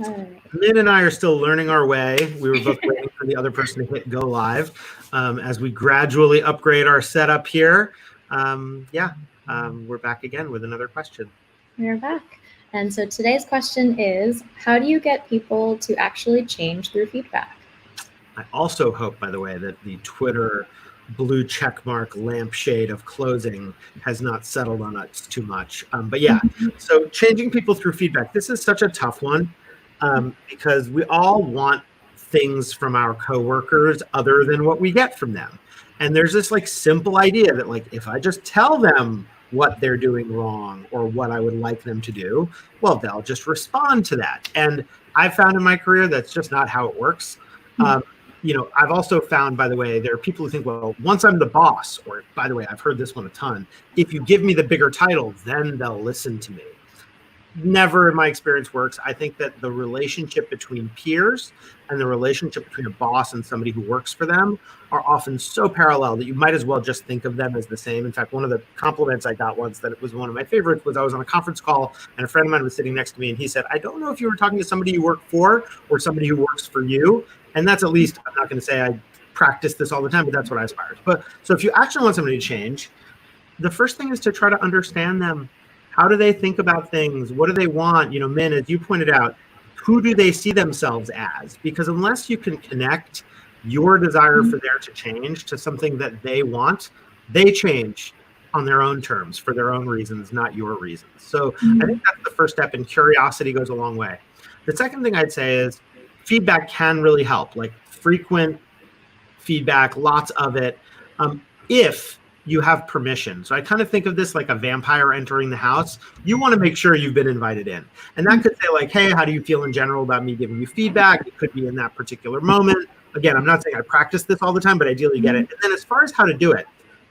All right. Min and I are still learning our way. We were both waiting for the other person to hit go live as we gradually upgrade our setup here. We're back again with another question. We're back. And so today's question is, how do you get people to actually change through feedback? I also hope, by the way, that the Twitter blue checkmark lampshade of closing has not settled on us too much. But yeah, so changing people through feedback. This is such a tough one because we all want things from our coworkers other than what we get from them. And there's this like simple idea that like, if I just tell them what they're doing wrong or what I would like them to do, well, they'll just respond to that. And I've found in my career that's just not how it works. I've also found, by the way, there are people who think, well, once I'm the boss, or by the way, I've heard this one a ton, if you give me the bigger title, then they'll listen to me. Never in my experience works. I think that the relationship between peers and the relationship between a boss and somebody who works for them are often so parallel that you might as well just think of them as the same. In fact, one of the compliments I got once that it was one of my favorites was I was on a conference call and a friend of mine was sitting next to me and he said, I don't know if you were talking to somebody you work for or somebody who works for you. And that's at least, I'm not going to say I practice this all the time, but that's what I aspire to. But so if you actually want somebody to change, the first thing is to try to understand them. How do they think about things? What do they want? Min, as you pointed out, who do they see themselves as? Because unless you can connect your desire for there to change to something that they want, they change on their own terms for their own reasons, not your reasons. So I think that's the first step, and curiosity goes a long way. The second thing I'd say is feedback can really help, like frequent feedback, lots of it, if you have permission. So I kind of think of this like a vampire entering the house. You want to make sure you've been invited in. And that could say like, hey, how do you feel in general about me giving you feedback? It could be in that particular moment. Again, I'm not saying I practice this all the time, but ideally get it. And then as far as how to do it,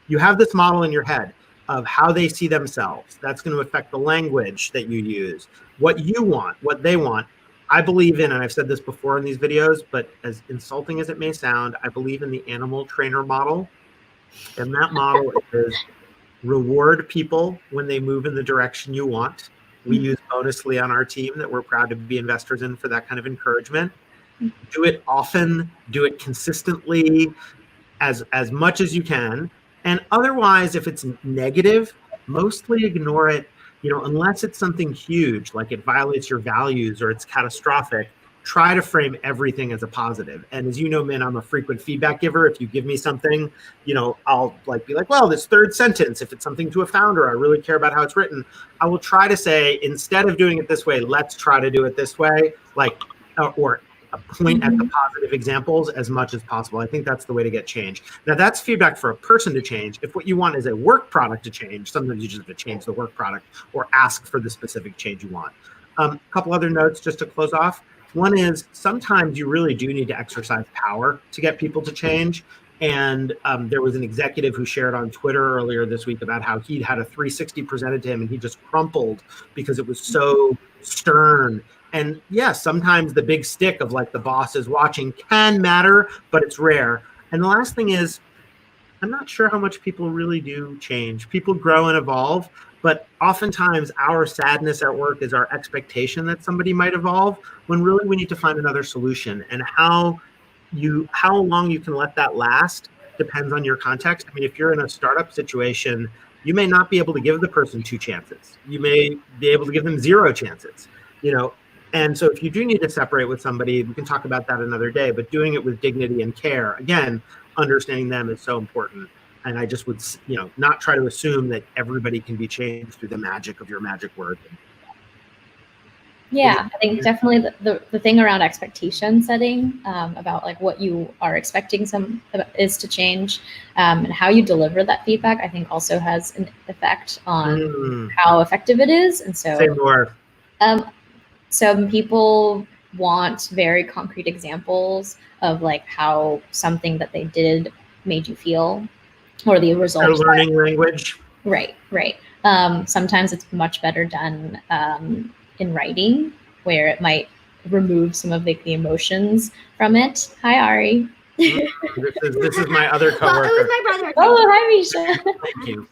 you have this model in your head of how they see themselves. That's going to affect the language that you use, what you want, what they want. I believe in, and I've said this before in these videos, but as insulting as it may sound, I believe in the animal trainer model. And that model is reward people when they move in the direction you want. We use Bonusly on our team that we're proud to be investors in for that kind of encouragement. Do it often, do it consistently, as much as you can. And otherwise, if it's negative, mostly ignore it. Unless it's something huge, like it violates your values or it's catastrophic, try to frame everything as a positive. And as you know, Min, I'm a frequent feedback giver. If you give me something, I'll be like, well, this third sentence, if it's something to a founder, I really care about how it's written. I will try to say, instead of doing it this way, let's try to do it this way, or point at the positive examples as much as possible. I think that's the way to get change. Now, that's feedback for a person to change. If what you want is a work product to change, sometimes you just have to change the work product or ask for the specific change you want. A couple other notes just to close off. One is sometimes you really do need to exercise power to get people to change. And there was an executive who shared on Twitter earlier this week about how he'd had a 360 presented to him and he just crumpled because it was so stern. And yes, sometimes the big stick of like the boss is watching can matter, but it's rare. And the last thing is, I'm not sure how much people really do change. People grow and evolve, but oftentimes our sadness at work is our expectation that somebody might evolve when really we need to find another solution. And how long you can let that last depends on your context. I mean, if you're in a startup situation, you may not be able to give the person 2 chances. You may be able to give them 0 chances, And so if you do need to separate with somebody, we can talk about that another day, but doing it with dignity and care, again, understanding them is so important. And I just would, not try to assume that everybody can be changed through the magic of your magic word. Yeah, I think definitely the thing around expectation setting about like what you are expecting is to change and how you deliver that feedback, I think also has an effect on how effective it is. And so say more. Some people want very concrete examples of like how something that they did made you feel or the result. Or learning language. Right. Sometimes it's much better done in writing, where it might remove some of the emotions from it. Hi, Ari. This is my other coworker. Oh, it was my brother. Oh, hi, Misha. Thank you.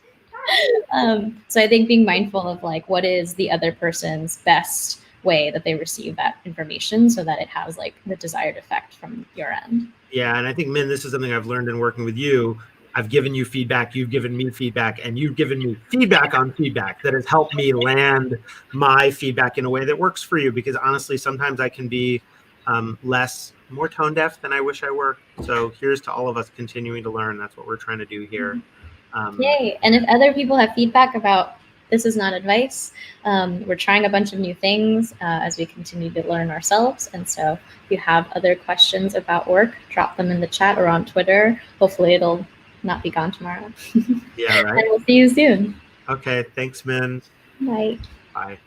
So I think being mindful of like what is the other person's best way that they receive that information so that it has like the desired effect from your end. Yeah, and I think, Min, this is something I've learned in working with you. I've given you feedback, you've given me feedback, and you've given me feedback on feedback that has helped me land my feedback in a way that works for you. Because honestly, sometimes I can be more tone deaf than I wish I were. So here's to all of us continuing to learn. That's what we're trying to do here. Yay. And if other people have feedback about this is not advice, we're trying a bunch of new things as we continue to learn ourselves. And so if you have other questions about work, drop them in the chat or on Twitter. Hopefully it'll not be gone tomorrow. Yeah, right. And we'll see you soon. Okay, thanks, Min. Bye. Bye.